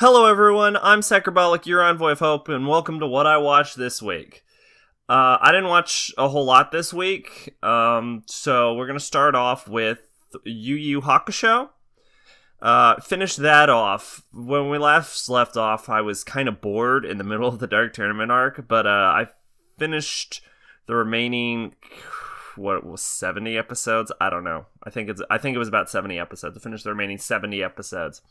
Hello everyone, I'm Sacrobolic, your Envoy of Hope, and welcome to What I Watched This Week. I didn't watch a whole lot this week, so we're going to start off with Yuu Yuu Hakusho. Finish that off. When we last left off, I was kind of bored in the middle of the Dark Tournament arc, but I finished the remaining, 70 episodes? I don't know. I think it was about 70 episodes. I finished the remaining 70 episodes.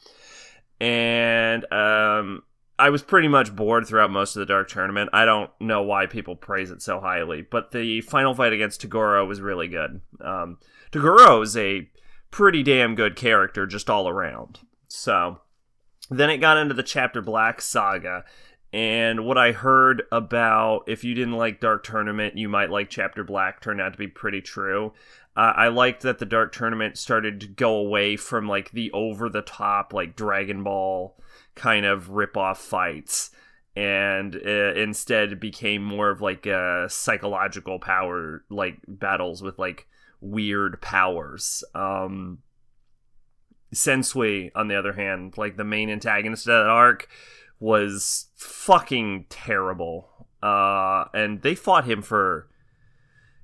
And I was pretty much bored throughout most of the Dark Tournament. I don't know why people praise it so highly, but the final fight against Toguro was really good. Toguro is a pretty damn good character just all around. So then it got into the Chapter Black saga, and what I heard about if you didn't like Dark Tournament, you might like Chapter Black turned out to be pretty true. I liked that the Dark Tournament started to go away from like the over-the-top like Dragon Ball kind of rip-off fights, and instead became more of like psychological power like battles with like weird powers. Sensui, on the other hand, like the main antagonist of that arc, was fucking terrible. And they fought him for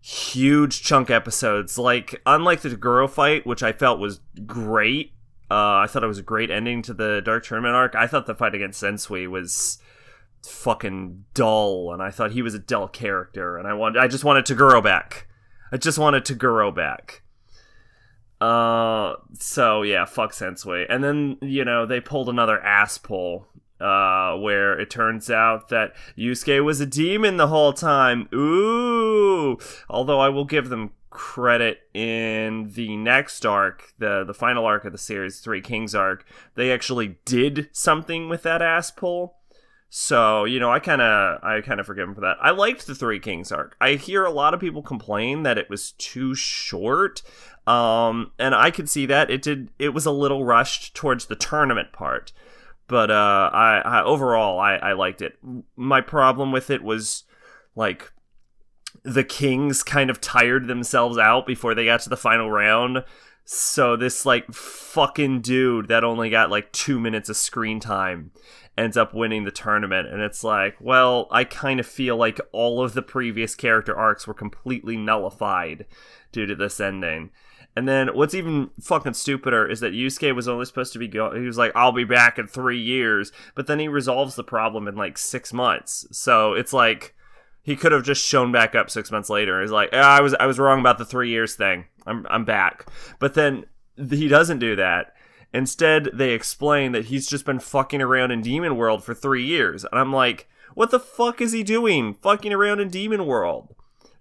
huge chunk episodes. Like, unlike the Toguro fight, which I felt was great, I thought it was a great ending to the Dark Tournament arc. I thought the fight against Sensui was fucking dull, and I thought he was a dull character, and I just wanted Toguro back. So yeah, fuck Sensui. And then, they pulled another ass pull, where it turns out that Yusuke was a demon the whole time. Ooh! Although I will give them credit, in the next arc, the final arc of the series, Three Kings arc, they actually did something with that ass pull. So, I kind of forgive him for that. I liked the Three Kings arc. I hear a lot of people complain that it was too short, and I could see that. It was a little rushed towards the tournament part. But I overall, I liked it. My problem with it was, like, the Kings kind of tired themselves out before they got to the final round. So this, like, fucking dude that only got, like, 2 minutes of screen time ends up winning the tournament. And it's like, well, I kind of feel like all of the previous character arcs were completely nullified due to this ending. And then what's even fucking stupider is that Yusuke was only supposed to be he was like, I'll be back in 3 years. But then he resolves the problem in like 6 months. So it's like, he could have just shown back up 6 months later. He's like, I was wrong about the 3 years thing. I'm back. But then he doesn't do that. Instead, they explain that he's just been fucking around in Demon World for 3 years. And I'm like, what the fuck is he doing fucking around in Demon World?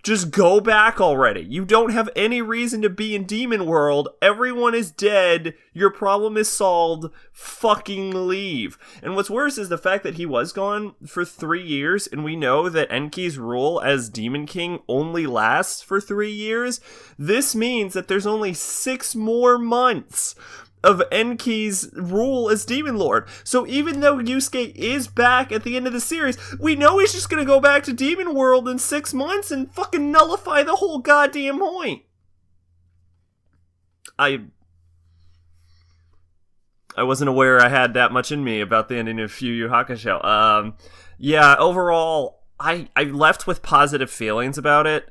Just go back already. You don't have any reason to be in Demon World. Everyone is dead. Your problem is solved. Fucking leave. And what's worse is the fact that he was gone for 3 years, and we know that Enki's rule as Demon King only lasts for 3 years. This means that there's only 6 more months of Enki's rule as Demon Lord. So even though Yusuke is back at the end of the series, we know he's just gonna go back to Demon World in 6 months and fucking nullify the whole goddamn point. I wasn't aware I had that much in me about the ending of Yu Yu Hakusho. Yeah, overall, I left with positive feelings about it.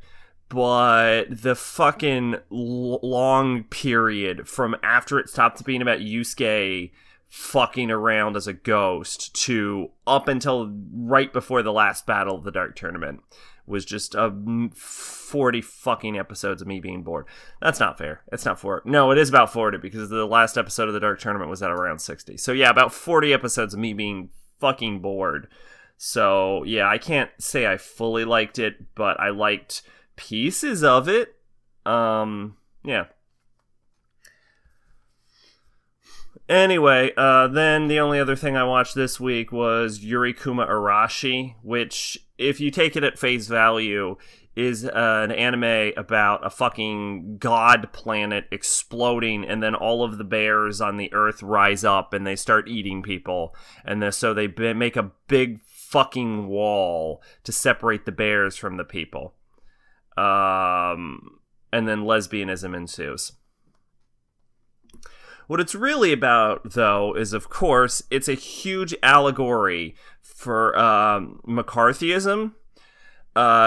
But the fucking long period from after it stopped being about Yusuke fucking around as a ghost to up until right before the last battle of the Dark Tournament was just 40 fucking episodes of me being bored. That's not fair. It's not 40. No, it is about 40 because the last episode of the Dark Tournament was at around 60. So yeah, about 40 episodes of me being fucking bored. So yeah, I can't say I fully liked it, but I liked pieces of it. Yeah. Anyway, then the only other thing I watched this week was Yuri Kuma Arashi, which, if you take it at face value, is an anime about a fucking god planet exploding, and then all of the bears on the earth rise up and they start eating people. And so they make a big fucking wall to separate the bears from the people. And then lesbianism ensues. What it's really about, though, is, of course, it's a huge allegory for McCarthyism.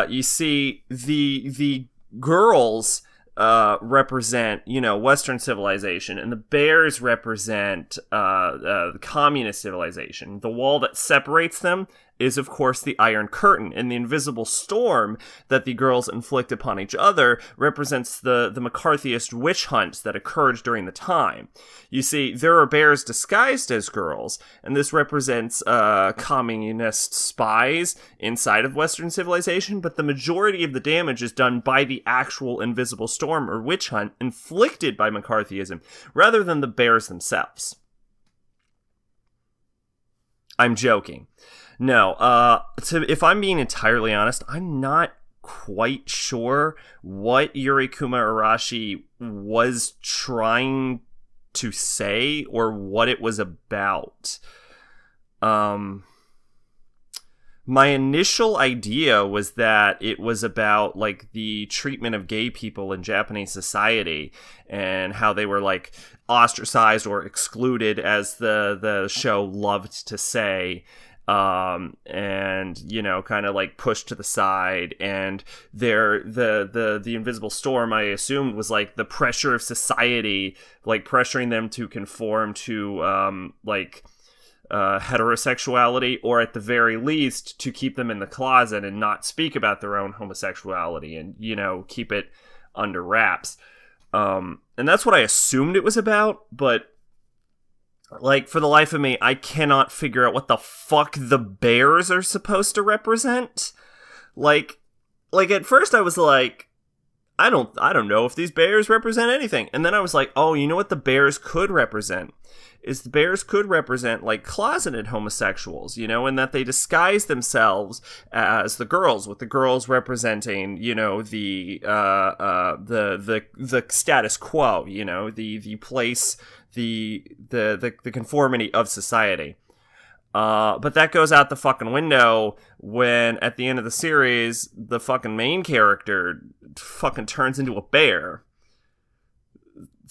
You see, the girls represent, Western civilization, and the bears represent communist civilization. The wall that separates them is, of course, the Iron Curtain, and the invisible storm that the girls inflict upon each other represents the McCarthyist witch hunt that occurred during the time. You see, there are bears disguised as girls, and this represents communist spies inside of Western civilization, but the majority of the damage is done by the actual invisible storm or witch hunt inflicted by McCarthyism, rather than the bears themselves. I'm joking. No, if I'm being entirely honest, I'm not quite sure what Yuri Kuma Arashi was trying to say or what it was about. My initial idea was that it was about, like, the treatment of gay people in Japanese society and how they were, like, ostracized or excluded, as the show loved to say. And, kind of like pushed to the side, and the invisible storm, I assumed, was like the pressure of society, like pressuring them to conform to, heterosexuality, or at the very least to keep them in the closet and not speak about their own homosexuality and, keep it under wraps. And that's what I assumed it was about, but like, for the life of me, I cannot figure out what the fuck the bears are supposed to represent. Like at first I was like, I don't know if these bears represent anything. And then I was like, oh, you know what the bears could represent? Is the bears could represent, like, closeted homosexuals, and that they disguise themselves as the girls, with the girls representing, the status quo, the place, the conformity of society. But that goes out the fucking window when, at the end of the series, the fucking main character fucking turns into a bear.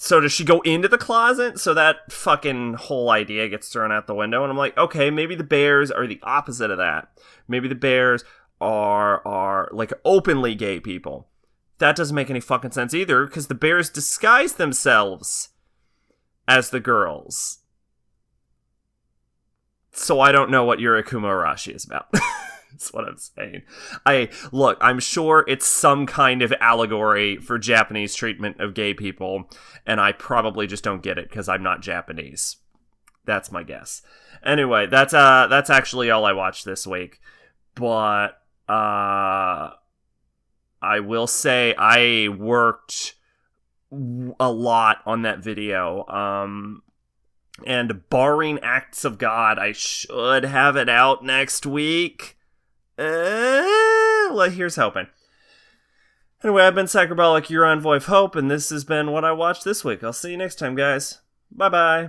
So does she go into the closet? So that fucking whole idea gets thrown out the window. And I'm like, okay, maybe the bears are the opposite of that. Maybe the bears are like openly gay people. That doesn't make any fucking sense either, because the bears disguise themselves as the girls. So I don't know what Yuri Kuma Arashi is about. That's what I'm saying. I'm sure it's some kind of allegory for Japanese treatment of gay people, and I probably just don't get it because I'm not Japanese. That's my guess. Anyway, that's actually all I watched this week. But I will say I worked a lot on that video. And barring acts of God, I should have it out next week. Well, here's hoping. Anyway, I've been Psychobolic, your envoy of hope, and this has been what I watched this week. I'll see you next time, guys. Bye-bye.